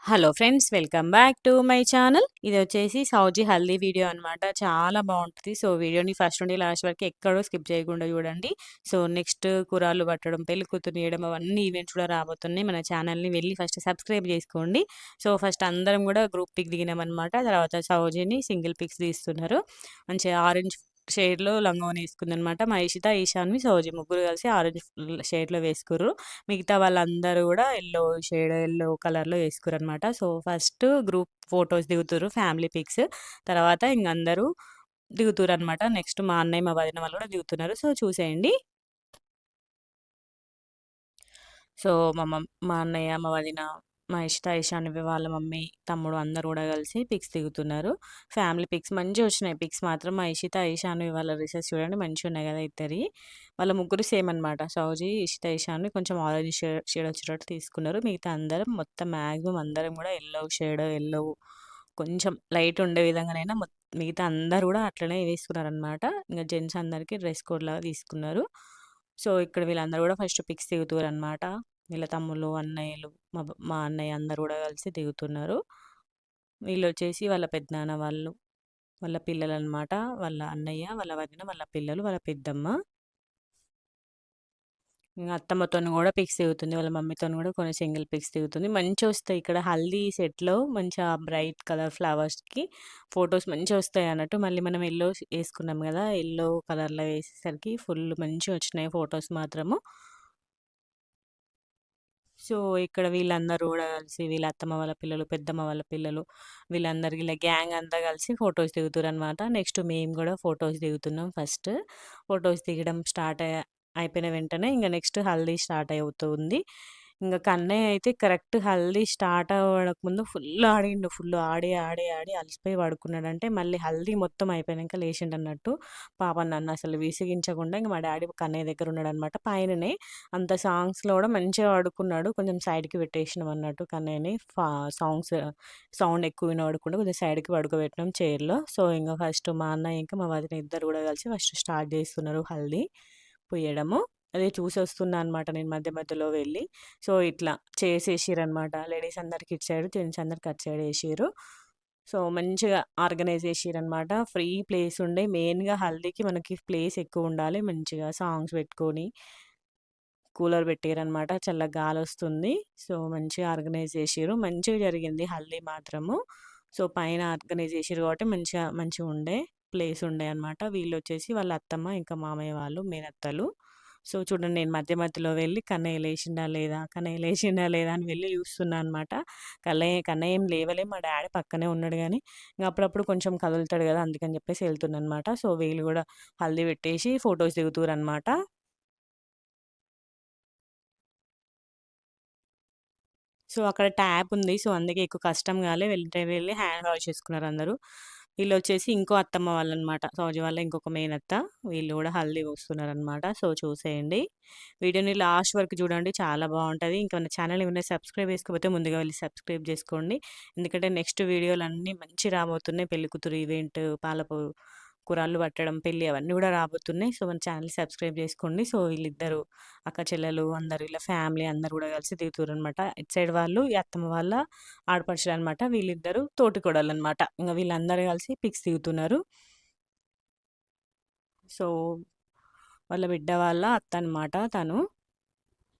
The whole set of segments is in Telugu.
Hello friends, welcome back to my channel. ఇది వచ్చేసి సౌజీ హల్దీ వీడియో అనమాట. చాలా బాగుంటుంది. సో వీడియోని ఫస్ట్ నుండి లాస్ట్ వరకు ఎక్కడో స్కిప్ చేయకుండా చూడండి. సో నెక్స్ట్ కురాలు పట్టడం, పెళ్లి కూతురు చేయడం, అవన్నీ ఈవెంట్స్ కూడా రాబోతున్నాయి. మన ఛానల్ని వెళ్ళి ఫస్ట్ సబ్స్క్రైబ్ చేసుకోండి. సో ఫస్ట్ అందరం కూడా గ్రూప్ పిక్ దిగినామన్నమాట. తర్వాత సౌజీని సింగిల్ పిక్స్ తీస్తున్నారు. మంచిగా ఆరెంజ్ షేడ్లో లంగావోని వేసుకుందనమాట. మా ఇషిత, ఈశాన్వి, సౌజీ ముగ్గురు కలిసి ఆరెంజ్ షేడ్లో వేసుకుర్రు. మిగతా వాళ్ళందరూ కూడా ఎల్లో కలర్‌లో ఏసుకురనమాట. సో, ఫస్ట్ గ్రూప్ ఫోటోస్ దిగుతుర్రు, ఫ్యామిలీ పిక్స్. తర్వాత ఇంగ అందరూ దిగుతుర్రనమాట. నెక్స్ట్ మా అన్నయ్య, మా వదిన వాళ్ళు కూడా దిగుతున్నారు. సో, చూసేయండి. సో, మా అన్నయ్య, మా వదిన, మా ఇషాన్వి వాళ్ళ మమ్మీ, తమ్ముడు అందరూ గూడా కలిసి పిక్స్ దిగుతున్నారు. ఫ్యామిలీ పిక్స్ మంచిగొచ్చినాయి పిక్స్ మాత్రం. మా ఇషాన్వి వాళ్ళ డ్రెసెస్ చూడండి మంచిగున్నాయి గదా ఇద్దరియి. వాళ్ళ ముగ్గురు సేమ్ అనమాట. సౌజీ, ఇషాన్వి కొంచెం ఆరెంజ్ షేడ్ వచ్చేటట్టు తీసుకున్నారు. మిగతా అందరం మొత్తం మాక్సిమం అందరం గూడా యెల్లో కొంచెం లైట్ ఉండే విధంగానైనా మిగతా అందరూ గూడా అట్లనే వేసుకున్నారనమాట. ఇంగ జెంట్స్ అందరికి డ్రెస్ కోడ్‌లాగా తీసుకున్నారు. సో, ఇక్కడ వీళ్ళందరూ గూడా ఫస్ట్ పిక్స్ దిగుతుర్రనమాట. వీళ్ళ తమ్ముళ్ళు, అన్నయ్యలు, మా అన్నయ్య అందరూ గూడా కలిసి దిగుతున్నారు. వీళ్ళొచ్చేసి వాళ్ళ పెద్దనాన్న వాళ్ళు, వాళ్ళ పిల్లలనమాట. వాళ్ళ అన్నయ్య, వాళ్ళ వదిన, వాళ్ళ పిల్లలు, వాళ్ళ పెద్దమ్మ. ఇంగ అత్తమ్మతోని గూడా పిక్స్ దిగుతుంది. వాళ్ళ మమ్మీతోని గూడా కొన్ని సింగిల్ పిక్స్ దిగుతుంది. మంచిగొస్తాయి ఇక్కడ హల్దీ సెట్‌లో మంచిగా బ్రైట్ కలర్ ఫ్లవర్స్‌కి ఫోటోస్ మంచిగొస్తాయన్నట్టు. మళ్ళీ మనం యెల్లో యేసుకున్నాం గదా! యెల్లో కలర్‌లో వేసేసరికి ఫుల్ మంచిగొచ్చినాయి ఫోటోస్ మాత్రము. సో, ఇక్కడ వీళ్ళందరూ గూడా కలిసి వీళ్ళ అత్తమ్మ వాళ్ళ పిల్లలు, పెద్దమ్మ వాళ్ళ పిల్లలు వీళ్ళందరూ ఇలా గ్యాంగ్ అంతా కలిసి ఫోటోస్ దిగుతుర్రనమాట. నెక్స్ట్ మేము గూడా ఫోటోస్ దిగుతున్నాం ఫస్ట్. ఫోటోస్ దిగడం అయిపోయిన వెంటనే ఇంగ నెక్స్ట్ హల్దీ స్టార్ట్ అవుతుంది. ఇంగ కన్నయ్య అయితే కరెక్ట్ హల్దీ స్టార్ట్ అవ్వడక ముందు ఫుల్ ఆడిండు. ఫుల్ ఆడి అలసిపోయి పడుకున్నాడంటే మళ్ళీ హల్దీ మొత్తం అయిపోయినంక లేచిండన్నట్టు. పాపం నన్నసలు విసిగించకుండా ఇంగ మా డ్యాడీ కన్నయ్య దగ్గర ఉన్నాడనమాట పైననే. అంత సాంగ్స్‌లో గూడా మంచిగా పడుకున్నాడు. కొంచెం సైడ్‌కి పెట్టేసినాం అన్నట్టు కన్నయ్యని. సాంగ్స్ సౌండ్ ఎక్కువ వినపడకుండా కొంచెం సైడ్‌కి పడుకోబెట్టినాం చైర్‌లో. సో, ఇంగ ఫస్ట్ మా అన్నయ్య ఇంకా మా వదిన ఇద్దరు గూడా కలిసి ఫస్ట్ స్టార్ట్ జేస్తున్నారు హల్దీ పొయ్యడము. అదే చూసొస్తున్నా అనమాట నేను మధ్య మధ్యలో వెళ్ళి. సో, ఇట్లా చేసేసిర్రనమాట. లేడీస్ అందరికి ఇటు సైడ్, జెంట్స్ అందరికి అటు సైడ్ ఏసిర్రు. సో, మంచిగా ఆర్గనైజ్ చేసిర్రనమాట. ఫ్రీ ప్లేస్ ఉండే మెయిన్‌గా హల్దీకి మనకి ప్లేస్ ఎక్కువుండాలి. మంచిగా సాంగ్స్ పెట్టుకొని కూలర్ పెట్టిర్రనమాట. చల్లగా గాలొస్తుంది. సో, మంచిగా ఆర్గనైజ్ చేసిర్రు. మంచిగా జరిగింది హల్దీ మాత్రము. సో, పైన ఆర్గనైజ్ చేసిర్రు కాబట్టి మంచిగుండే. ప్లేస్ ఉండే అనమాట. వీళ్ళొచ్చేసి వాళ్ళ అత్తమ్మ, ఇంకా మామయ్య వాళ్ళు, మేనత్తలు. సో, చూడండి నేను మధ్య మధ్యలో వెళ్ళి కన్నయ్య లేచిండా లేదా అని వెళ్ళి చూస్తున్నా అనమాట. కన్నయ్య ఏం లేవలే. మా డ్యాడీ పక్కనే ఉన్నాడు గానీ, ఇంగ అప్పుడప్పుడు కొంచెం కదులుతాడు గదా! అందుకని చెప్పేసి ఎళ్తున్నా అనమాట. సో, వీళ్ళు గూడా హల్దీ పెట్టేసి ఫోటోస్ దిగుతుర్రనమాట. సో, అక్కడ ట్యాప్ ఉంది. సో, అందుకే ఎక్కువ కష్టం గాలే. వెళ్ళి హ్యాండ్ వాష్ చేసుకున్నారందరూ. వీళ్ళొచ్చేసి ఇంకో అత్తమ్మ వాళ్ళనమాట. సౌజీ వాళ్ళ ఇంకొక మేనత్త. వీళ్ళు గూడా హల్దీ పూస్తున్నారనమాట. సో, చూసేయండి. వీడియోని లాస్ట్ వరకు చూడండి. చాలా బావుంటది. ఇంకా మన ఛానెల్ ఏమైనా సబ్స్క్రైబ్ చేసుకోకపోతే ముందుగా వెళ్లి సబ్స్క్రైబ్ చేసుకోండి. ఎందుకంటే నెక్స్ట్ వీడియోలన్నీ మంచి రాబోతున్నాయి. పెళ్లి కూతురు ఈవెంట్, కురాళ్ళు పట్టడం, పెళ్లి అవన్నీ గూడా రాబోతున్నాయి. సో, మన ఛానెల్ సబ్స్క్రైబ్ చేసుకోండి. సో, వీళ్ళిద్దరు అక్క చెల్లెలు అందరూ ఇలా ఫ్యామిలీ అందరూ గూడా కలిసి దిగుతుర్రనమాట. ఇటు సైడ్ వాళ్ళు ఈ అత్తమ్మ వాళ్ళ ఆడపడుచులనమాట. వీళ్ళిద్దరూ తోటికోడళ్ళనమాట. ఇంగ వీళ్ళందరూ కలిసి పిక్స్ దిగుతున్నారు. సో, వాళ్ళ బిడ్డ వాళ్ళ అత్త అనమాట తను.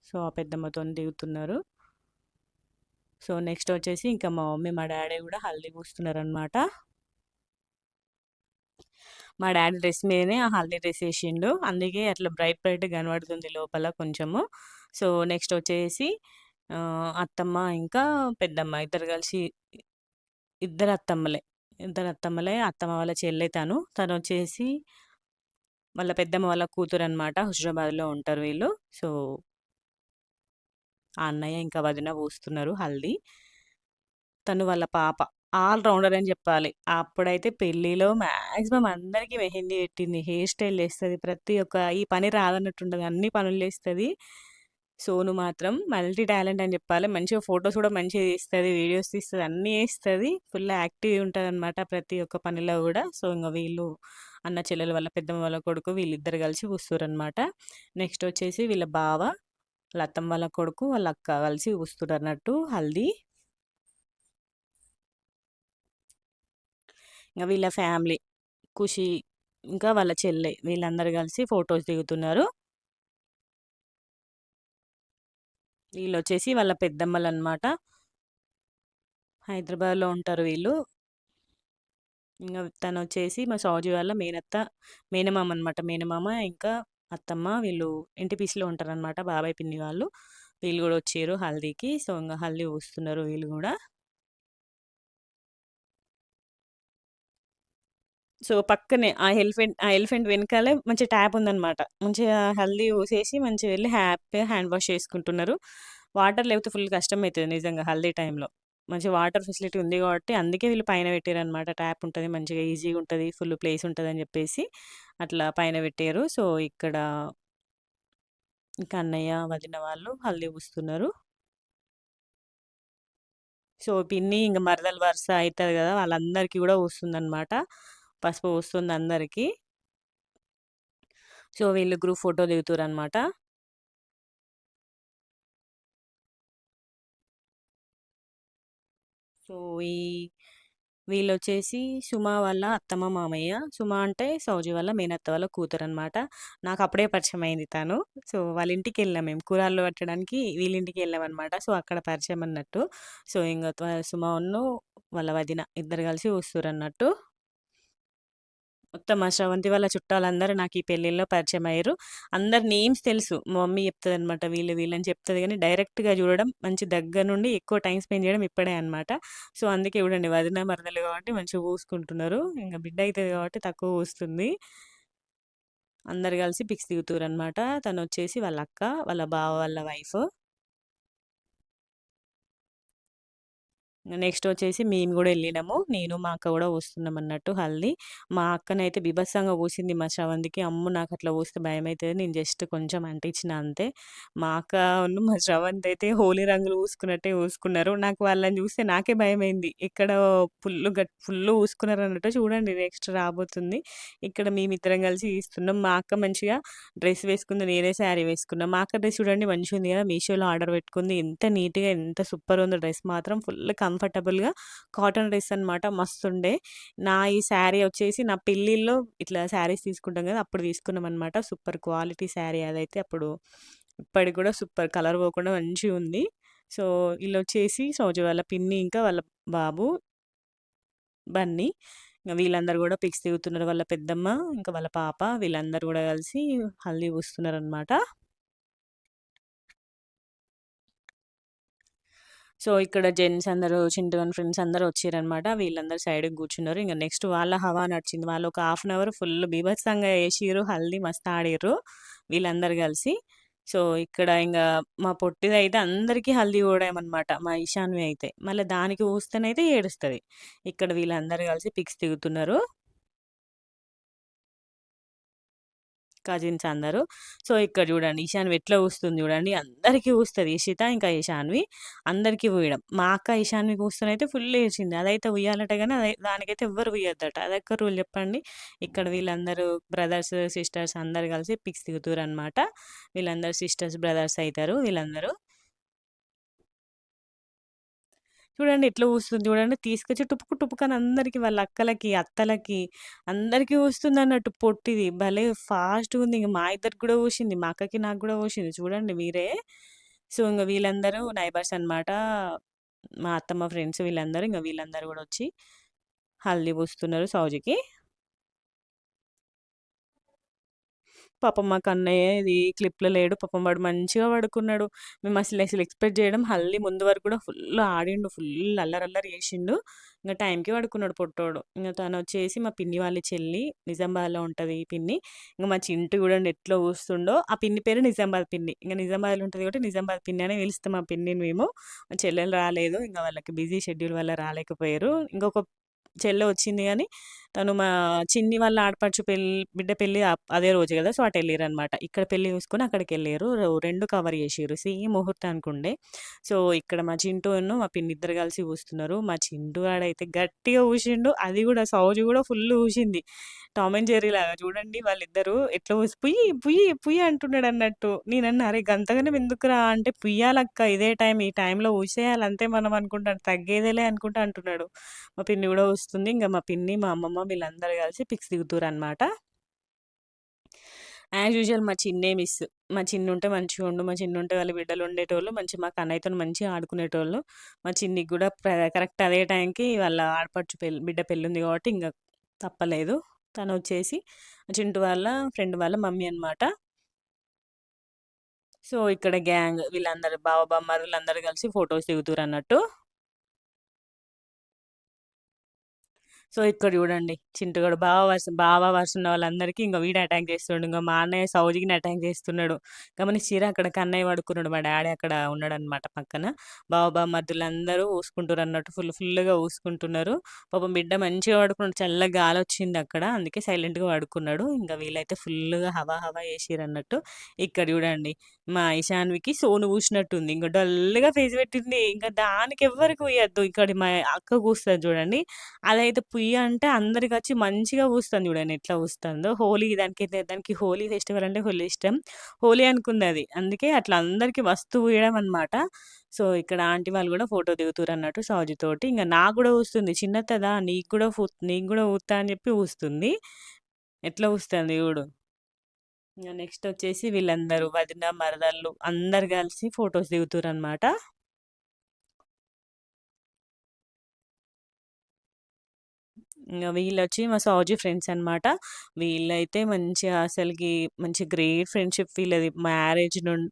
సో, ఆ పెద్దమ్మతోని దిగుతున్నారు. సో, నెక్స్ట్ వచ్చేసి ఇంకా మా మమ్మీ, మా డ్యాడీ గూడా హల్దీ పూస్తున్నారనమాట. మా డ్యాడీ డ్రెస్ మీదనే ఆ హల్దీ డ్రెస్ ఏసిండు. అందుకే అట్లా బ్రైట్‌గా కనబడుతుంది లోపల కొంచెము. సో, నెక్స్ట్ వచ్చేసి అత్తమ్మ ఇంకా పెద్దమ్మ ఇద్దరు కలిసి ఇద్దరు అత్తమ్మలే. ఇద్దరు అత్తమ్మలే. అత్తమ్మ వాళ్ళ చెల్లె తను. తనొచ్చేసి వాళ్ళ పెద్దమ్మ వాళ్ళ కూతురనమాట. హుజరాబాద్‌లో ఉంటారు వీళ్ళు. సో, ఆ అన్నయ్య ఇంకా వదిన పూస్తున్నారు హల్దీ. తను వాళ్ళ పాప. ఆల్ రౌండర్ అని జెప్పాలి. అప్పుడైతే పెళ్ళిలో మాక్సిమం అందరికి మెహందీ పెట్టింది. హెయిర్ స్టైల్ చేస్తది. ప్రతి ఒక్క ఈ పని రాదన్నట్టుండదు. అన్ని పనులు చేస్తది. సోను మాత్రం మల్టీ టాలెంట్ అని జెప్పాలి. మంచిగా ఫోటోస్ కూడా మంచిగా తీస్తది. వీడియోస్ తీస్తది. అన్నీ చేస్తది. ఫుల్ యాక్టివ్ ఉంటదనమాట ప్రతి ఒక్క పనిలో గూడా. సో, ఇంగ వీళ్ళు అన్న చెల్లెలు వాళ్ళ పెద్దమ్మ వాళ్ళ కొడుకు వీళ్ళిద్దరు కలిసి కూస్తుర్రనమాట. నెక్స్ట్ వచ్చేసి వీళ్ళ బావ, వాళ్ళ అత్తమ్మ వాళ్ళ కొడుకు, వాళ్ళ అక్క కలిసి కూస్తుర్రన్నట్టు హల్దీ. ఇంక వీళ్ళ ఫ్యామిలీ ఖుషి, ఇంకా వాళ్ళ చెల్లె వీళ్ళందరూ కలిసి ఫోటోస్ దిగుతున్నారు. వీళ్ళొచ్చేసి వాళ్ళ పెద్దమ్మలనమాట. హైదరాబాద్‌లో ఉంటారు వీళ్ళు. ఇంగ తనొచ్చేసి మా సౌజీ వాళ్ళ మేనమామ అనమాట. మేనమామ ఇంకా అత్తమ్మ వీళ్ళు ఎన్‌టీపీసీలో ఉంటారనమాట. బాబాయ్, పిన్ని వాళ్ళు. వీళ్ళు గూడా వచ్చిర్రు హల్దీకి. సో, ఇంగ హల్దీ పూస్తున్నారు వీళ్ళు గూడా. సో, పక్కనే ఆ ఎలిఫెంట్ వెనకాలే మంచి ట్యాప్ ఉందనమాట. మంచిగా హల్దీ పూసేసి మంచిగా వెళ్లి హ్యాపీగా హ్యాండ్ వాష్ చేసుకుంటున్నారు. వాటర్ లేకపోతే ఫుల్ కష్టమైతది నిజంగా హల్దీ టైంలో. మంచిగా వాటర్ ఫెసిలిటీ ఉంది గాబట్టి అందుకే వీళ్ళు పైన పెట్టిర్రనమాట. ట్యాప్ ఉంటది. మంచిగా ఈజీగుంటది. ఫుల్ ప్లేస్ ఉంటదని జెప్పేసి అట్లా పైన పెట్టిర్రు. సో, ఇక్కడ ఇంకా అన్నయ్య, వదిన వాళ్ళు హల్దీ పూస్తున్నారు. సో, పిన్ని ఇంగ మరదలు వరుస అయితది గదా! వాళ్ళందరికీ గూడా పూస్తుందనమాట. పసుపు పూస్తుంది అందరికి. సో, వీళ్ళు గ్రూప్ ఫోటో దిగుతుర్రనమాట. సో, ఈ వీళ్ళొచ్చేసి సుమ వాళ్ళ అత్తమ్మ, మామయ్య. సుమ అంటే సౌజీ వాళ్ళ మేనత్త వాళ్ళ కూతురనమాట. నాకప్పుడే పరిచయమయింది తను. సో, వాళ్ళ ఇంటికెళ్ళాం మేము. కూరలు పట్టడానికి వీళ్ళింటికెళ్ళామనమాట. సో, అక్కడ పరిచయం అన్నట్టు. సో, ఇంగ సుమను వాళ్ళ వదిన ఇద్దరు కలిసి వస్తుర్రన్నట్టు. మొత్తం మా స్రవంతి వాళ్ళ చుట్టాలందరూ నాకు ఈ పెళ్ళిల్లో పరిచయమయ్యిర్రు. అందరి నేమ్స్ తెలుసు. మా మమ్మీ చెప్తదనమాట. వీళ్ళు వీళ్ళని చెప్తది గానీ, డైరెక్ట్‌గా చూడడం మంచి దగ్గర నుండి ఎక్కువ టైమ్ స్పెండ్ చేయడం ఇప్పుడే అనమాట. సో, అందుకే చూడండి వదిన, మరదలు కాబట్టి మంచిగా పూసుకుంటున్నారు. ఇంక బిడ్డ అయితది కాబట్టి తక్కువ పూస్తుంది. అందరూ కలిసి పిక్స్ దిగుతుర్రనమాట. తనొచ్చేసి వాళ్ళ అక్క, వాళ్ళ బావ వాళ్ళ వైఫ్. నెక్స్ట్ వచ్చేసి మేము గూడా ఎళ్ళినాము. నేను, మా అక్క గూడా పోస్తున్నామన్నట్టు హల్దీ. మా అక్కనైతే బీభత్సంగా పూసింది మా శ్రవంతికి. అమ్మో! నాకట్లా పూస్తే భయమైతది. నేను జస్ట్ కొంచెం అంటించిన అంతే. మా అక్కను, మా శ్రవంతి అయితే హోలీ రంగులు పూసుకున్నట్టే పూసుకున్నారు. నాకు వాళ్ళని చూస్తే నాకే భయమైంది. ఇక్కడ ఫుల్లు పూసుకున్నారన్నట్టు చూడండి నెక్స్ట్ రాబోతుంది. ఇక్కడ మేమిద్దరం కలిసి తీస్తున్నాం. మా అక్క మంచిగా డ్రెస్ వేసుకుంది. నేనే శారీ వేసుకున్నా. మా అక్క డ్రెస్ చూడండి మంచిగుంది గదా! మీషోలో ఆర్డర్ పెట్టుకుంది. ఎంత నీట్‌గా ఎంత సూపరుందో డ్రెస్ మాత్రం ఫుల్ కంఫర్టబుల్‌గా కాటన్ డ్రెస్ అనమాట మస్తుండే. ఈ శారీ వచ్చేసి నా పెళ్ళిల్లో ఇట్లా శారీస్ తీసుకుంటాం గదా! అప్పుడు తీసుకున్నామనమాట. సూపర్ క్వాలిటీ శారీ అదైతే అప్పుడు ఇప్పటికి గూడా సూపర్ కలర్ పోకుండా మంచిగుంది. సో, ఈళ్ళొచ్చేసి సౌజీ వాళ్ళ పిన్ని ఇంకా వాళ్ళ బాబు బన్నీ. ఇంగ వీళ్ళందరూ గూడా పిక్స్ దిగుతున్నారు. వాళ్ళ పెద్దమ్మ, ఇంకా వాళ్ళ పాప వీళ్ళందరూ గూడా కలిసి హల్దీ పూస్తున్నారనమాట. సో, ఇక్కడ జెంట్స్ అందరూ చింటు గాని ఫ్రెండ్స్ అందరూ వచ్చిర్రనమాట. వీళ్ళందరూ సైడ్‌కి కూర్చున్నారు. ఇంగ నెక్స్ట్ వాళ్ళ హవా నడిచింది. వాళ్ళు ఒక హాఫ్ అన్ అవర్ ఫుల్ బీభత్సంగా చేసిర్రు. హల్దీ మస్తు ఆడిర్రు వీళ్ళందరూ కలిసి. సో, ఇక్కడ మా పొట్టిదయితే అందరికీ హల్దీ పోయడమనమాట. మా ఈశాన్వి అయితే. మళ్ళా దానికి పూస్తేనైతే ఏడుస్తది. ఇక్కడ వీళ్ళందరూ కలిసి పిక్స్ దిగుతున్నారు. కజిన్స్ అందరూ. సో, ఇక్కడ చూడండి ఈశాన్వి ఎట్లా ఊస్తుంది చూడండి. అందరికీ ఊస్తది. ఇషిత ఇంకా ఈశాన్వి అందరికీ ఊయడం. మా అక్క ఈశాన్వికి ఊస్తేనైతే ఫుల్ ఏడ్చింది. అదైతే ఉయ్యాలట గానీ దానికైతే ఎవ్వరు ఉయ్యొద్దట. అదెక్క రూల్ చెప్పండి. ఇక్కడ వీళ్ళందరూ బ్రదర్స్, సిస్టర్స్ అందరూ కలిసి పిక్స్ దిగుతుర్రనమాట. వీళ్ళందరూ సిస్టర్స్, బ్రదర్స్ అయితారు వీళ్ళందరూ. చూడండి ఎట్లా ఊస్తుంది చూడండి. తీసుకొచ్చి టుపుకు టుపుకని అందరికి వాళ్ళ అక్కలకి, అత్తలకి అందరికి ఊస్తుందన్నట్టు పొట్టిది. భలే ఫాస్ట్‌గుంది. ఇంక మా ఇద్దరికి గూడా ఊసింది. మా అక్కకి, నాకు గూడా ఊసింది. చూడండి మీరే. సో, ఇంగ వీళ్ళందరూ నైబర్స్ అన్నమాట. మా అత్తమ్మ ఫ్రెండ్స్ వీళ్ళందరూ. ఇంగ వీళ్ళందరూ గూడా వచ్చి హల్దీ పూస్తున్నారు సౌజికి. పాపం మా కన్నయ్య ఇది క్లిప్‌లో లేడు. పాపం వాడు మంచిగా పడుకున్నాడు. మేము అసలు ఎక్స్‌పెక్ట్ చేయడం హల్దీ ముందు వరకు కూడా ఫుల్ ఆడిండు. ఫుల్ అల్లరి చేసిండు. ఇంగ టైంకి పడుకున్నాడు పొట్టోడు. ఇంగ తనొచ్చేసి మా పిన్ని వాళ్ళ చెల్లి. నిజామాబాద్‌లో ఉంటది ఈ పిన్ని. ఇంగ మా చింటు చూడండి ఎట్లా ఊస్తుండో. ఆ పిన్ని పేరు నిజామాబాద్ పిన్ని. ఇంగ నిజామాబాద్‌లో ఉంటది కాబట్టి నిజామాబాద్ పిన్ని అనే పిలుస్తాం ఆ పిన్నిని మేము. మా చెల్లెలు రాలేదు. ఇంగ వాళ్ళకి బిజీ షెడ్యూల్ వల్ల రాలేకపోయారు. ఇంకొక చెల్లె వచ్చింది గానీ తను మా చిన్ని వాళ్ళ ఆడపడుచు బిడ్డ పెళ్లి అదే రోజు గదా! సో, అటెళ్ళిరనమాట. ఇక్కడ పెళ్లి చూసుకొని అక్కడికెళ్ళిర్రు. 2 కవర్ చేషిర్రు. సేమ్ ముహూర్తానికుండే. సో, ఇక్కడ మా చింటూను, మా పిన్ని ఇద్దరు కలిసి ఊస్తున్నారు. మా చింటు గాడైతే గట్టిగా ఊసిండు. అది గూడా సౌజు గూడా ఫుల్ ఊసింది. టామ్ అండ్ జెర్రీ లాగా చూడండి వాళ్ళిద్దరూ ఎట్లా పుయ్యి, పుయ్యి, పుయ్యి అంటున్నాడన్నట్టు. నేనన్నా "అరే! గంతగనం ఎందుకురా" అంటే "పుయ్యాలక్క ఇదే టైం. ఈ టైంలో ఊసేయాలి అంతే మనం" అనుకుంటాను. తగ్గేదేలే అనుకుంటా అంటున్నాడు. మా పిన్ని గూడా వస్తుంది. ఇంక మా పిన్ని, మా అమ్మమ్మ వీళ్ళందరూ కలిసి పిక్స్ దిగుతుర్రనమాట. యాజ్ యూజువల్ మా చిన్నే మిస్. మా చిన్నుంటే మంచిగుండు. మా చిన్నుంటే వాళ్ళ బిడ్డలు ఉండేటోళ్ళు. మంచిగా మా కన్నయ్యతోని మంచిగా ఆడుకునేటోళ్ళు. మా చిన్నికి గూడా కరెక్ట్ అదే టైంకి వాళ్ళ ఆడపడుచు బిడ్డ పెళ్ళుంది కాబట్టి ఇంగ తప్పలేదు. తనొచ్చేసి చింటూ వాళ్ళ ఫ్రెండ్ వాళ్ళ మమ్మీ అనమాట. సో, ఇక్కడ గ్యాంగ్ వీళ్ళందరూ బావ, బామ్మర్దులందరూ కలిసి ఫోటోస్ దిగుతుర్రన్నట్టు. సో, ఇక్కడ జూడండి. చింటుగాడు బావ వరుస ఉన్న వాళ్ళందరికీ ఇంగ వీడే అటాక్ జేస్తుండు. ఇంగ మా అన్నయ్య సౌజికిని అటాక్ జేస్తున్నాడు. గమనిచ్చిర్రా అక్కడ కన్నయ్య పడుకున్నాడు. మా డాడీ అక్కడ ఉన్నాడనమాట పక్కన. బామర్దులందరూ ఊసుకుంటుర్రన్నట్టు ఫుల్లుగా ఊసుకుంటున్నారు. పాపం బిడ్డ మంచిగా పడుకున్నాడు. చల్లగా గాలొచ్చిందక్కడ. అందుకే సైలెంట్‌గా పడుకున్నాడు. ఇంగ వీళ్ళైతే ఫుల్లుగా హవా హవా చేసిర్రన్నట్టు. ఇక్కడ జూడండి. మా ఇషాన్వికి సోను పూసినట్టుంది. ఇంక డల్‌గా ఫేస్ పెట్టింది. ఇంక దానికి ఎవ్వరికి ఉయ్యద్దు. ఇక్కడ మా అక్క కూస్తది జూడండి. అదైతే పుయ్య అంటే అందరికచ్చి మంచిగా పూస్తుంది చూడండి ఎట్లా పూస్తుందో. హోలీ దానికి హోలీ ఫెస్టివల్ అంటే ఫుల్ ఇష్టం. హోలీ అనుకుందది. అందుకే అట్లా అందరికి మస్తు పూయడం అనమాట. సో, ఇక్కడ ఆంటీ వాళ్ళు గూడా ఫోటో దిగుతుర్రన్నట్టు సౌజితోటి. ఇంగ నాకు గూడా పూస్తుంది. చిన్నత్తదా నీకు గూడా పూత్తా అని చెప్పి పూస్తుంది. ఎట్లా పూస్తుంది చూడు. ఇంగ నెక్స్ట్ వచ్చేసి వీళ్ళందరూ వదిన, మరదళ్ళు అందరు కలిసి ఫోటోస్ దిగుతుర్రనమాట. ఇంగ వీళ్ళొచ్చి మా సౌజీ ఫ్రెండ్స్ అనమాట. వీళ్ళైతే మంచిగా అసలకి మంచి గ్రేట్ ఫ్రెండ్‌షిప్ వీళ్ళది.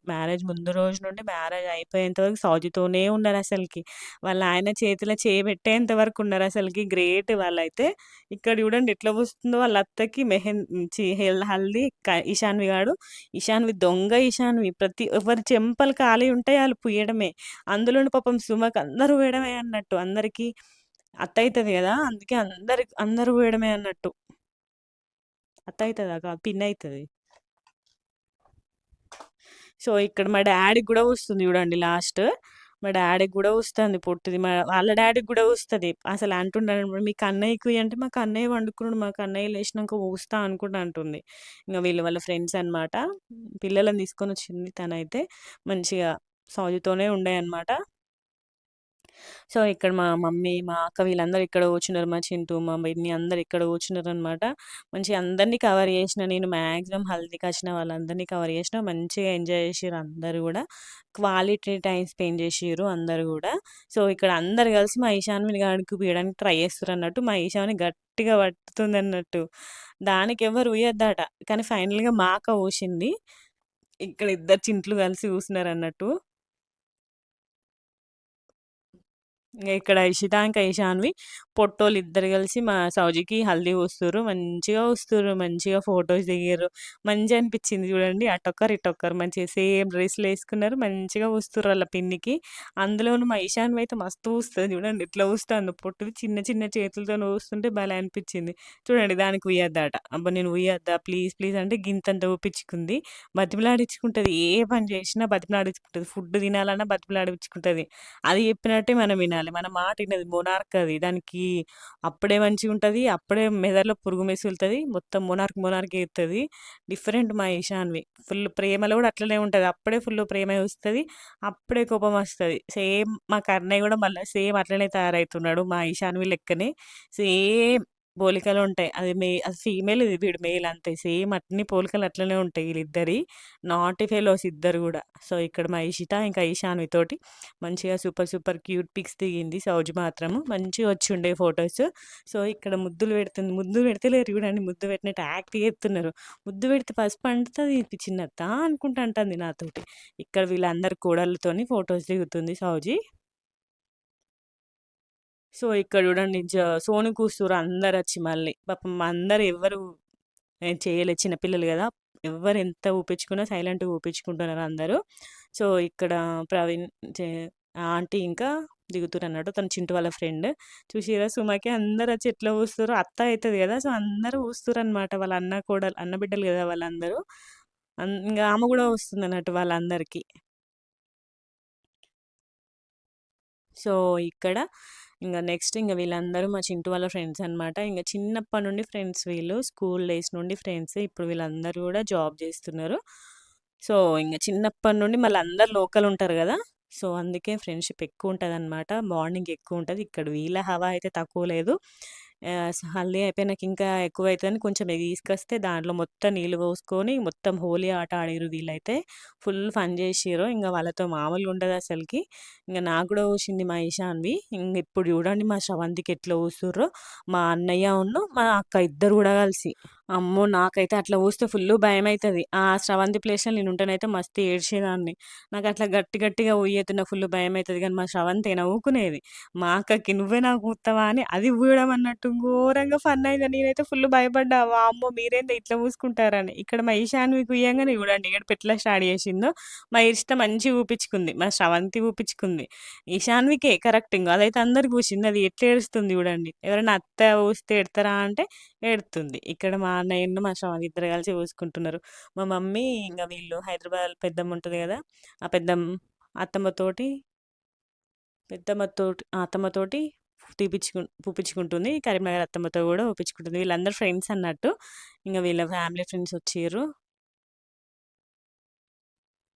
మ్యారేజ్ ముందు రోజు నుండి మ్యారేజ్ అయిపోయేంత వరకు సౌజీతోనే ఉన్నారసలకి. వాళ్ళ ఆయన చేతిలో చేయి పెట్టేంత వరకు ఉన్నారసలకి. గ్రేట్ వాళ్ళైతే. ఇక్కడ చూడండి ఎట్లా పూస్తుందో వాళ్ళ అత్తకి హల్దీ ఇషాన్వి గాడు. ఇషాన్వి దొంగ ఇషాన్వి. ఎవరి చెంపలు ఖాళీ ఉంటాయి ఆళ్ళు పుయ్యడమే. అందులోను పాపం సుమకు అందరూ వేయడమే అన్నట్టు. అందరికి అత్తయితది గదా! అందుకే అందరూ పోయడమే అన్నట్టు. అత్తయితదా? కాదు పిన్నయితది. సో, ఇక్కడ మా డ్యాడీకి గూడా వస్తుంది జూడండి లాస్ట్. మా డ్యాడీకి గూడా వస్తుంది పొట్టిది. వాళ్ళ డ్యాడీకి గూడా వస్తది. అసలు అంటుండనమాట "మీ కన్నయ్యకి" అంటే మా కన్నయ్య పండుకున్నాడు. మా కన్నయ్య లేసినంక పోస్తా అనుకుంటా అంటుంది. ఇంగ వీళ్ళు వాళ్ళ ఫ్రెండ్స్ అన్నమాట. పిల్లలని తీసుకొనొచ్చింది తనైతే. మంచిగా సౌజీతోనే ఉండే అన్నమాట. సో, ఇక్కడ మా మమ్మీ, మా అక్క వీళ్ళందరూ ఇక్కడ కూర్చున్నారు. మా చింటూ, మా పిన్ని అందరూ ఇక్కడ కూర్చున్నారనమాట. మంచిగా అందరిని కవర్ చేసిన నేను మాక్సిమం హల్దీకచ్చిన వాళ్ళందరినీ కవర్ చేసిన. మంచిగా ఎంజాయ్ చేసిర్రు అందరూ గూడా. క్వాలిటీ టైమ్ స్పెండ్ చేసిర్రు అందరూ గూడా. సో, ఇక్కడ అందరూ కలిసి మా ఈశాన్విని అడుగుపియడానికి ట్రై చేస్తుర్రన్నట్టు. మా ఈశాన్వి గట్టిగా పట్టుతుందన్నట్టు. దానికెవ్వరు ఊయొద్దట. కానీ ఫైనల్‌గా మా అక్క ఊసింది. ఇక్కడ ఇద్దరు చింట్లు కలిసి ఊసినారన్నట్టు. ఇంగ ఇక్కడ ఇషిత ఇంకా ఇషాన్వి పొట్టోళ్ళిద్దరు కలిసి మా సౌజికి హల్దీ పూస్తుర్రు. మంచిగా పూస్తుర్రు. మంచిగా ఫోటోస్ దిగిర్రు. మంచిగా అనిపించింది చూడండి. అటొక్కరు, ఇటొక్కరు మంచిగా సేమ్ డ్రెస్సులేసుకున్నారు. మంచిగా పూస్తుర్రు ఆళ్ళ పిన్నికి. అందులోను మా ఇషాన్వి అయితే మస్తు పూస్తది చూడండి. ఎట్లా పూస్తాందో పొట్టుది చిన్న చిన్న చేతులతోని పూస్తుంటే భలే అనిపించింది. చూడండి దానికి ఉయ్యద్దట. అబ్బా! నేను ఉయ్యద్దా ప్లీజ్ ప్లీజ్ అంటే గింతంత ఊపించుకుంది. బతిమిలాడించుకుంటది. ఏ పని చేసినా బతిమిలాడించుకుంటది. ఫుడ్ తినాలన్నా బతిమిలాడించుకుంటది. అది చెప్పినట్టే మనం వినాలి. మన మాట ఇనది. మొనార్క్ అది. దానికి అప్పుడే మంచిగుంటది. అప్పుడే మెదడులో పురుగు మెసులుతది. మొత్తం మొనార్క్ చేత్తది. డిఫరెంట్ మా ఈశాన్వి. ఫుల్ ప్రేమలో కూడా అట్లనే ఉంటది. అప్పుడే ఫుల్ ప్రేమ చూస్తది. అప్పుడే కోపమొస్తది. సేమ్ మా కన్నయ్య కూడా మళ్ళా సేమ్ అట్లనే తయారైతున్నాడు. మా ఈశాన్వి లెక్కనే. సేమ్ పోలికలుంటాయి. అది ఫీమేల్ ఇది వీడు మేల్ అంతే. సేమ్ అన్ని పోలికలు అట్లనే ఉంటాయి వీళ్ళిద్దరియి. నాటీ ఫెలోస్ ఇద్దరు గూడా. సో, ఇక్కడ మా ఇషిత ఇంకా ఈశాన్వి తోటి మంచిగా సూపర్ సూపర్ క్యూట్ పిక్స్ దిగింది సౌజి మాత్రము. మంచిగా వచ్చుండే ఫోటోస్. సో, ఇక్కడ ముద్దులు పెడుతుంది. ముద్దు పెడతలేరు చూడండి. ముద్దు పెట్టినట్టు యాక్ట్ చేస్తున్నారు. ముద్దు పెడితే పసుపు అంటుతది చిన్నత్త అనుకుంటా అంటుంది నాతోటి. ఇక్కడ వీళ్ళందరు కోడళ్ళతోని ఫోటోస్ దిగుతుంది సౌజి. సో, ఇక్కడ చూడండి సోను కూస్తుర్రు అందరొచ్చి మళ్ళీ. పాపం అందరూ ఎవ్వరు ఏం చేయలే చిన్న పిల్లలు గదా! ఎవ్వరు ఎంత ఊపించుకున్నా సైలెంట్‌గా ఊపించుకుంటున్నారు అందరూ. సో, ఇక్కడ ప్రవీణ్ చే ఆంటీ ఇంకా దిగుతుర్రన్నట్టు. తను చింటు వాళ్ళ ఫ్రెండ్. చూసిర్రా సుమకి అందరొచ్చి ఎట్లా ఊస్తుర్రో అత్త అయితది గదా! సో, అందరూ ఊస్తుర్రనమాట. వాళ్ళ అన్న బిడ్డలు గదా! వాళ్ళందరూ. ఇంగ ఆమె గూడా ఊస్తుందన్నట్టు వాళ్ళందరికి. సో, ఇక్కడ నెక్స్ట్ వీళ్ళందరూ మా చింటూ వాళ్ళ ఫ్రెండ్స్ అనమాట. చిన్నప్పటి నుండి ఫ్రెండ్స్ వీళ్ళు. స్కూల్ డేస్ నుండి ఫ్రెండ్స్. ఇప్పుడు వీళ్ళందరూ గూడా జాబ్ జేస్తున్నారు. సో, చిన్నప్పటి నుండి మళ్ళీ అందరూ లోకల్ ఉంటారు గదా! సో, అందుకే ఫ్రెండ్‌షిప్ ఎక్కువుంటదనమాట. బాండింగ్ ఎక్కువుంటది. ఇక్కడ వీళ్ళ హవా అయితే తక్కువ లేదు. హల్దీ అయిపోయినాక ఇంకా ఎక్కువైతదని కొంచెం తీసుకొస్తే దాంట్లో మొత్తం నీళ్ళు పోసుకొని మొత్తం హోలీ ఆట ఆడిర్రు వీళ్ళైతే. ఫుల్ ఫన్ జేసిర్రు. ఇంగ వాళ్ళతో మామూలుగా ఉండదసలకి. ఇంగ నాకు గూడా ఊసింది మా ఇషాన్వి. ఇప్పుడు చూడండి మా శ్రవంతికి ఎట్లా ఊస్తుర్రో. మా అన్నయ్య మా అక్క ఇద్దరు గూడా కలిసి. అమ్మో! నాకైతే అట్లా ఊస్తే ఫుల్లు భయమైతది. ఆ స్రవంతి ప్లేస్‌లో నేనుంటేనైతే మస్తు ఏడ్చేదాన్ని. నాకట్లా గట్టి గట్టిగా ఊయొద్దు నాకు ఫుల్లు భయమైతది గానీ, మా స్రవంతి నవ్వుకునేది. మా అక్కకి "నువ్వే నాకు ఊత్తవా" అని అది ఊయడం అన్నట్టు ఘోరంగా ఫన్ అయింది. నేనైతే ఫుల్లు భయపడ్డా. వామ్మో! మీరేంది ఇట్లా ఊసుకుంటారని. ఇక్కడ మా ఈశాన్వికి ఉయ్యంగానే చూడండి ఏడుపు ఎట్లా స్టార్ట్ చేసిందో. మా ఇష్ట మంచిగా ఊపించుకుంది. మా స్రవంతి ఊపించుకుంది. ఈశాన్వికే కరెక్ట్ ఇంగ అదైతే అందరికి ఊసింది. అది ఎట్లా ఏడుస్తుంది చూడండి. ఎవరైనా అత్త ఊస్తే ఏడతారా అంటే ఏడుతుంది. ఇక్కడ మా అన్నయ్యను, మా శ్రవణ్ ఇద్దరు కలిసి చూసుకుంటున్నారు. మా మమ్మీ ఇంగ వీళ్ళు హైదరాబాద్ పెద్దమ్మ ఉంటది గదా! ఆ అత్తమ్మతోటి అత్తమ్మతోటి పూపించుకుంటుంది. కరీంనగర్ అత్తమ్మతో గూడా ఊపించుకుంటుంది. వీళ్ళందరూ ఫ్రెండ్స్ అన్నట్టు. ఇంగ వీళ్ళ ఫ్యామిలీ ఫ్రెండ్స్ వచ్చిర్రు.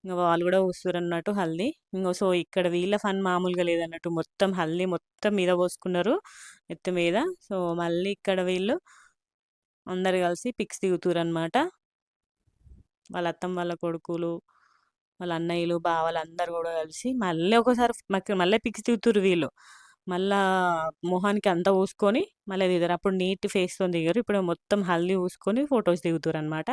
ఇంగ వాళ్ళు గూడా ఊస్తుర్రన్నట్టు హల్దీ. సో, ఇక్కడ వీళ్ళ ఫన్ మామూలుగా లేదన్నట్టు. మొత్తం హల్దీ మొత్తం మీద పోసుకున్నారు నెత్తి మీద. సో, మళ్ళీ ఇక్కడ వీళ్ళు అందరూ కలిసి పిక్స్ దిగుతుర్రనమాట. వాళ్ళ అత్తమ్మ వాళ్ళ కొడుకులు, వాళ్ళ అన్నయ్యలు, బావలు అందరూ గూడా కలిసి మళ్ళీ ఒకసారి మళ్ళీ పిక్స్ దిగుతుర్రు వీళ్ళు. మళ్ళా మొహానికి అంతా పూసుకొని మళ్ళీ దిగుతారు. అప్పుడు నీట్ ఫేస్‌తోని దిగరు. ఇప్పుడు మొత్తం హల్దీ పూసుకొని ఫోటోస్ దిగుతుర్రనమాట.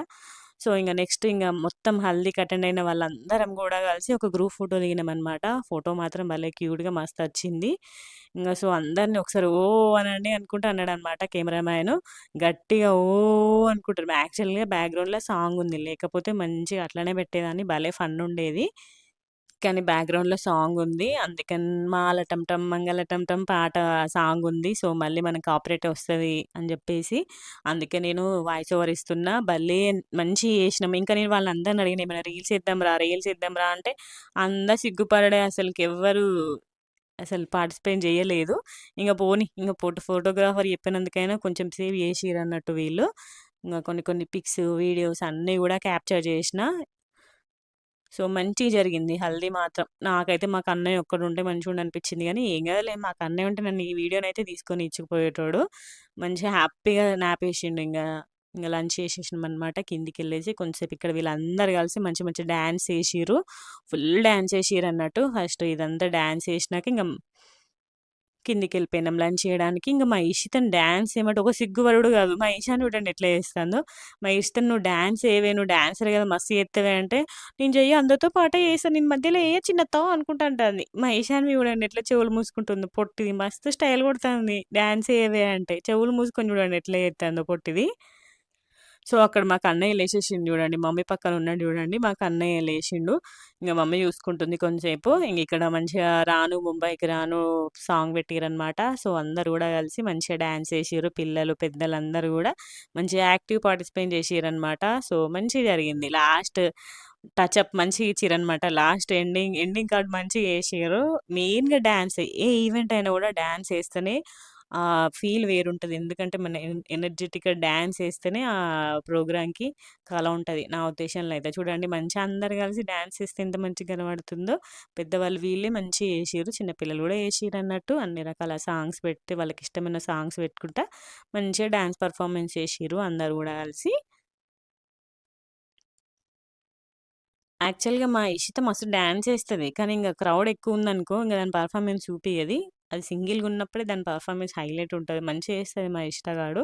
సో, నెక్స్ట్ మొత్తం హల్దీకి అటెండ్ అయిన వాళ్ళందరం గూడా కలిసి ఒక గ్రూప్ ఫోటో దిగినామనమాట. ఫోటో మాత్రం భలే క్యూట్‌గా మస్తొచ్చింది. సో, అందరిని ఒకసారి అనండి అనుకుంటూ అన్నాడనమాట కెమెరామాను. గట్టిగా అనుకుంటారు. యాక్చువల్‌గా బ్యాక్‌గ్రౌండ్‌లో సాంగ్ ఉంది. లేకపోతే మంచిగా అట్లనే పెట్టేదాన్ని. భలే ఫన్ ఉండేది. కానీ బ్యాక్‌గ్రౌండ్‌లో సాంగుంది. అందుకని 'మాల టంటం మంగళ టంటం' పాట సాంగుంది. సో, మళ్ళీ మనకు కాపీరైట్ వస్తది అని జెప్పేసి, అందుకే నేను వాయిస్ ఓవర్ ఇస్తున్నా. భలే మంచిగా చేసినాం. ఇంకా నేను వాళ్ళందరిని అడిగిన ఏమైనా రీల్స్ చేద్దాంరా అంటే, అందరు సిగ్గుపడుడే అసలుకెవ్వరు అసలు పార్టిసిపేట్ జేయలేదు. ఇంగ పోనీ ఇంగ ఫోటోగ్రాఫర్ చెప్పినందుకైనా కొంచెం సేపు చేసిర్రన్నట్టు వీళ్ళు. ఇంగ కొన్ని కొన్ని పిక్స్, వీడియోస్ అన్నీ గూడా క్యాప్చర్ జేసినా. సో, మంచిగా జరిగింది హల్దీ మాత్రం. నాకైతే మాకు అన్నయ్య ఒక్కడుంటే మంచిగుండనిపించింది గానీ, ఏం గాదులే మాకు అన్నయ్య ఉంటే నన్ను ఈ వీడియోనైతే తీసుకొని ఇచ్చుకుపోయేటోడు. మంచిగా హ్యాపీగా న్యాపేసిండు ఇంగ లంచ్ చేసేసినామనమాట. కిందికెళ్ళేసి కొంచెంసేపు ఇక్కడ వీళ్ళందరూ కలిసి మంచి మంచి డాన్స్ ఏసిర్రు. ఫుల్ డాన్స్ ఏసిర్రన్నట్టు. ఫస్ట్ ఇదంతా డాన్స్ ఏసినాక కిందికెళ్ళిపోయినాం లంచ్ చేయడానికి. ఇంక మా ఇషితను డాన్స్ ఏమంటే ఒక సిగ్గుపడుడు గాదు. మా ఇషాని చూడండి ఎట్లా చేస్తాందో. మా ఇషితను "నువ్వు డాన్స్ ఏవే, నువ్వు డాన్సర్ గదా! మస్తు చేత్తవే" అంటే, "నేను చెయ్య అందరితో పాటే చేస్తా. నేను మధ్యలో ఏయ చిన్నత్తో" అనుకుంటా అంటాంది. మా ఇషాన్వి చూడండి ఎట్లా చెవులు మూసుకుంటుందో పొట్టిది. మస్తు స్టైల్ కొడతాంది డాన్స్ ఏవే అంటే. చెవులు మూసుకొని చూడండి ఎట్లా చేత్తాందో పొట్టిది. సో, అక్కడ మాకు అన్నయ్య లేచేసిండు జూడండి. మమ్మీ పక్కన ఉన్నాడు జూడండి. మాకు అన్నయ్య లేచిండు. ఇంగ మమ్మీ చూసుకుంటుంది కొంసేపు. ఇక్కడ మంచిగా 'రాను ముంబైకి రాను' సాంగ్ పెట్టిర్రనమాట. సో, అందరూ గూడా కలిసి మంచిగా డాన్స్ ఏసిర్రు. పిల్లలు, పెద్దలందరూ గూడా మంచిగా యాక్టివ్ పార్టిసిపేట్ చేసిర్రనమాట. సో, మంచిగా జరిగింది. లాస్ట్ టచప్ మంచిగా ఇచ్చిర్రనమాట. లాస్ట్ ఎండింగ్ కార్డ్ మంచిగా ఏసిర్రు. మెయిన్‌గా డాన్సే. ఏ ఈవెంట్ అయినా గూడా డాన్స్ ఏస్తేనే ఫీల్ వేరుంటది. ఎందుకంటే మన ఎనర్జిటిక్‌గా డాన్స్ ఏస్తేనే ఆ ప్రోగ్రామ్‌కి కళ ఉంటది. నా ఉద్దేశంలో అయితే. చూడండి మంచిగా అందరూ కలిసి డాన్స్ ఏస్తే ఎంత మంచిగా కనబడుతుందో. పెద్దవాళ్ళు వీళ్ళే మంచిగా ఏసిర్రు. చిన్న పిల్లలు గూడా ఏసిర్రన్నట్టు. అన్ని రకాల సాంగ్స్ పెట్టి వాళ్ళకిష్టమైన సాంగ్స్ పెట్టుకుంటా మంచిగా డాన్స్ పెర్ఫార్మన్స్ చేసిర్రు అందరూ గూడా కలిసి. యాక్చువల్‌గా మా ఇషిత మస్తు డాన్స్ ఏస్తది. కానీ క్రౌడ్ ఎక్కువుందనుకో దాని పెర్ఫార్మన్స్ చూపియది. అది సింగిల్‌గున్నప్పుడే దాని పెర్ఫార్మన్స్ హైలైట్ ఉంటది. మంచిగా ఏస్తది మా ఇషిత గాడు.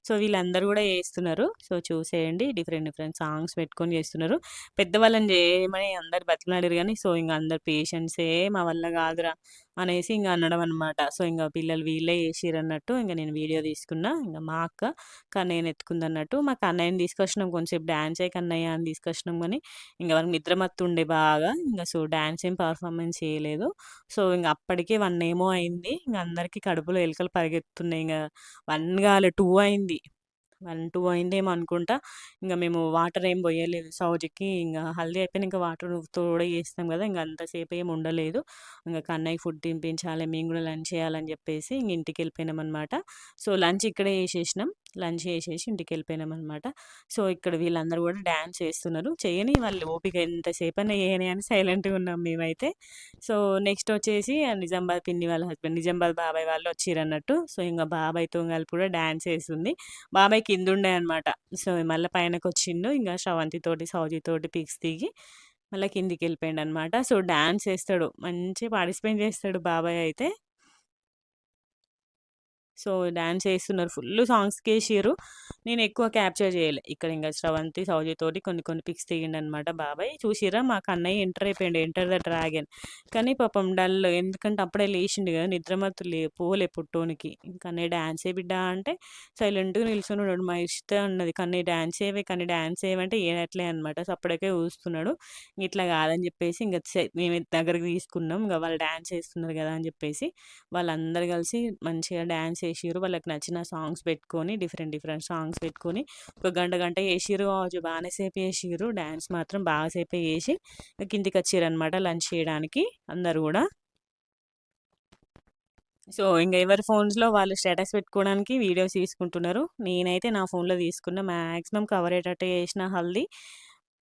సో, వీళ్ళందరూ గూడా ఏస్తున్నారు. సో, చూసేయండి. డిఫరెంట్ డిఫరెంట్ సాంగ్స్ పెట్టుకొని చేస్తున్నారు. పెద్దవాళ్ళని జేయమని అందరూ బతిమిలాడిర్రు గానీ, సో, అందరు పేషెంట్సే మా వల్ల గాదురా అనేసి అనడం అనమాట. సో, పిల్లలు వీళ్ళే చేసిర్రన్నట్టు నేను వీడియో తీసుకున్నా. మా అక్క కన్నయ్యని ఎత్తుకుందన్నట్టు. మా కన్నయ్యని తీసుకొచ్చినాం కొంసేపు డాన్స్ చెయ్యి కన్నయ్య అని తీసుకొచ్చినాం గానీ వానికి నిద్ర మత్తుండే బాగా. సో, డాన్స్ ఏం పెర్ఫార్మన్స్ చేయలేదు. సో, అప్పటికే 1 ఏమో అయింది. అందరికి కడుపులో ఎలుకలు పరిగెత్తుతున్నాయి. 1 కాలే 2 అయింది. 1, 2 అయిందేమో అనుకుంటా. ఇంగ మేము వాటర్ ఏం పొయ్యలేదు సౌజికి. ఇంగ హల్దీ అయిపోయినంక వాటర్ తోడే చేస్తాం గదా! ఇంగ అంతసేపు ఏమి ఉండలేదు. ఇంగ కన్నయ్యకి ఫుడ్ తినిపించాలి, మేము గూడా లంచ్ చేయాలని జెప్పేసి ఇంగ ఇంటికెళ్ళిపోయినామనమాట. సో, లంచ్ ఇక్కడే చేసేసినాం. లంచ్ చేసేసి ఇంటికెళ్ళిపోయినామనమాట. సో, ఇక్కడ వీళ్ళందరూ గూడా డాన్స్ చేస్తున్నారు. చెయ్యని వాళ్ళు ఓపిక ఎంతసేపన్నా చేయని అని సైలెంట్‌గా ఉన్నాం మేమైతే. సో, నెక్స్ట్ వచ్చేసి నిజామాబాద్ పిన్ని వాళ్ళ హస్బెండ్, నిజామాబాద్ బాబాయ్ వాళ్ళు వచ్చిర్రన్నట్టు. సో, ఇంగ బాబాయ్‌తో కలిపి కూడా డాన్స్ ఏస్తుంది. బాబాయ్ కిందుండే అనమాట. సో, మళ్ళా పైనకొచ్చిండు. ఇంగ శ్రవంతితోటి, సౌజితోటి పిక్స్ దిగి మళ్ళా కిందికెళ్ళిపోయిండనమాట. So, dance ఏస్తాడు. మంచిగా పార్టిసిపేట్ చేస్తాడు బాబాయ్ అయితే. సో, డాన్స్ ఏస్తున్నారు. ఫుల్లు సాంగ్స్‌కేసిర్రు. నేనెక్కువ క్యాప్చర్ జేయలే. ఇక్కడ ఇంగ స్రవంతి, సౌజితోటి కొన్ని కొన్ని పిక్స్ దిగిండనమాట బాబాయ్. చూసిర్రా మా కన్నయ్య ఎంటర్ అయిపోయిండు. 'Enter the dragon'. కానీ పాపం డల్. ఎందుకంటే అప్పుడే లేషిండు గదా! నిద్రమత్తు పోలే పుట్టోనికి. "కన్నయ్య డాన్సే బిడ్డ" అంటే సైలెంట్‌గా నిల్చొనున్నాడు. మా ఇషిత అన్నది, "కన్నయ్య డాన్స్ చేయవే, కన్నయ్య డాన్స్ చేయవే" అంటే ఏయనట్లే అనమాట. సప్పుడేక చూస్తున్నాడు. ఇట్లా గాదని జెప్పేసి ఇంగ మేము దగ్గరికి తీసుకున్నాం. ఇంగ వాళ్ళు డాన్స్ ఏస్తున్నారు గదా! అని జెప్పేసి వాళ్ళందరూ కలిసి మంచిగా డాన్స్ చేసిర్రు. వాళ్ళకి నచ్చిన సాంగ్స్ పెట్టుకొని డిఫరెంట్ డిఫరెంట్ సాంగ్స్ పెట్టుకొని ఒక గంట గంట చేసిర్రు కావచ్చు. బానే సేపు చేసిర్రు. డాన్స్ మాత్రం బాగా సేపే చేసి కిందికొచ్చిర్రనమాట లంచ్ చేయడానికి అందరూ గూడా. సో, ఇంగ ఎవరి ఫోన్స్‌లో వాళ్ళు స్టేటస్ పెట్టుకోవడానికి వీడియోస్ తీసుకుంటున్నారు. నేనైతే నా ఫోన్‌లో తీసుకున్న. మాక్సిమం కవర్ అయ్యేటట్టే చేసిన హల్దీ.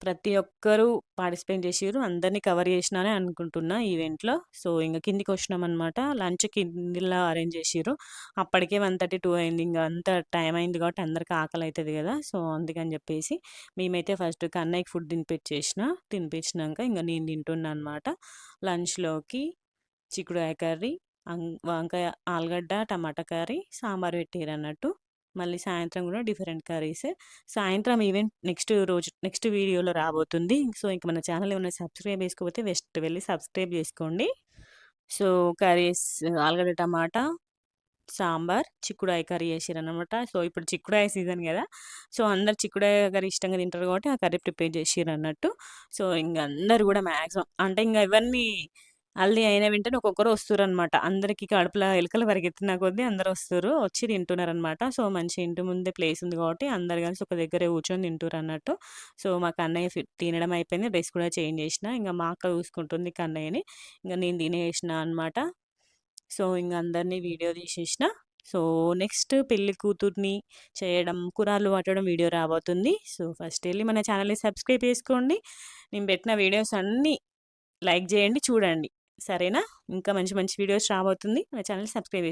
ప్రతి ఒక్కరు పార్టిసిపేట్ చేసిర్రు. అందరిని కవర్ చేసినానే అనుకుంటున్నా ఈవెంట్‌లో. సో, ఇంగ కిందికొచ్చినామనమాట. లంచ్ కిందిలా అరేంజ్ చేసిర్రు. అప్పటికే 1:32 అయింది. ఇంగ అంత టైం అయింది కాబట్టి అందరికి ఆకలైతది గదా! సో, అందుకని జెప్పేసి మేమైతే ఫస్ట్ కన్నయ్యకి ఫుడ్ తినిపిచ్చేసిన. తినిపించినంక ఇంగ నేను తింటున్నా అనమాట. లంచ్‌లోకి చిక్కుడుకాయ కర్రీ, వంకాయ, ఆలుగడ్డ, టమాటా కర్రీ, సాంబార్ పెట్టిరన్నట్టు. మళ్ళీ సాయంత్రం గూడా డిఫరెంట్ కర్రీస్. సాయంత్రం ఈవెంట్ నెక్స్ట్ రోజు నెక్స్ట్ వీడియోలో రాబోతుంది. సో, ఇంక మన ఛానల్ ఏమైనా సబ్స్క్రైబ్ చేసుకోకపోతే జస్ట్ వెళ్లి సబ్స్క్రైబ్ చేసుకోండి. సో, కర్రీస్ ఆలుగడ్డ టమాటా, సాంబార్, చిక్కుడుకాయ కర్రీ చేసిరన్నమాట. సో, ఇప్పుడు చిక్కుడుకాయ సీజన్ గదా! సో, అందరూ చిక్కుడుకాయ కర్రీ ఇష్టంగా తింటారు కాబట్టి ఆ కర్రీ ప్రిపేర్ చేసిరన్నట్టు. సో, ఇంగ అందరూ గూడా మాక్సిమం అంటే ఇంగ ఎవరిని హల్దీ అయిన వెంటనే ఒక్కొక్కరు వస్తుర్రనమాట. అందరికి కడుపుల ఎలుకలు పరిగెత్తిన కొద్దీ అందరొస్తుర్రు. వచ్చి తింటున్నారనమాట. సో, మంచి ఇంటి ముందే ప్లేస్ ఉంది కాబట్టి అందరూ కలిసి ఒక దగ్గరే కూర్చొని తింటుర్రన్నట్టు. సో, మా కన్నయ్య తినడం అయిపోయింది. డ్రెస్ కూడా చేంజ్ చేషిన. ఇంగ మా అక్క చూసుకుంటుంది కన్నయ్యని. ఇంగ నేను తినేషిన అనమాట. సో, ఇంగ అందరిని వీడియో తీసేషిన. సో, నెక్స్ట్ పెళ్లి కూతుర్ని చేయడం, కురాళ్ళు పట్టడం వీడియో రాబోతుంది. సో, ఫస్ట్ ఎళ్లి మన ఛానల్‌ని సబ్స్క్రైబ్ చేసుకోండి. నేను పెట్టిన వీడియోస్ అన్నీ లైక్ జేయండి, చూడండి. సరేనా? ఇంకా మంచి మంచి వీడియోస్ రాబోతుంది. మన ఛానెల్‌ని సబ్స్క్రైబ్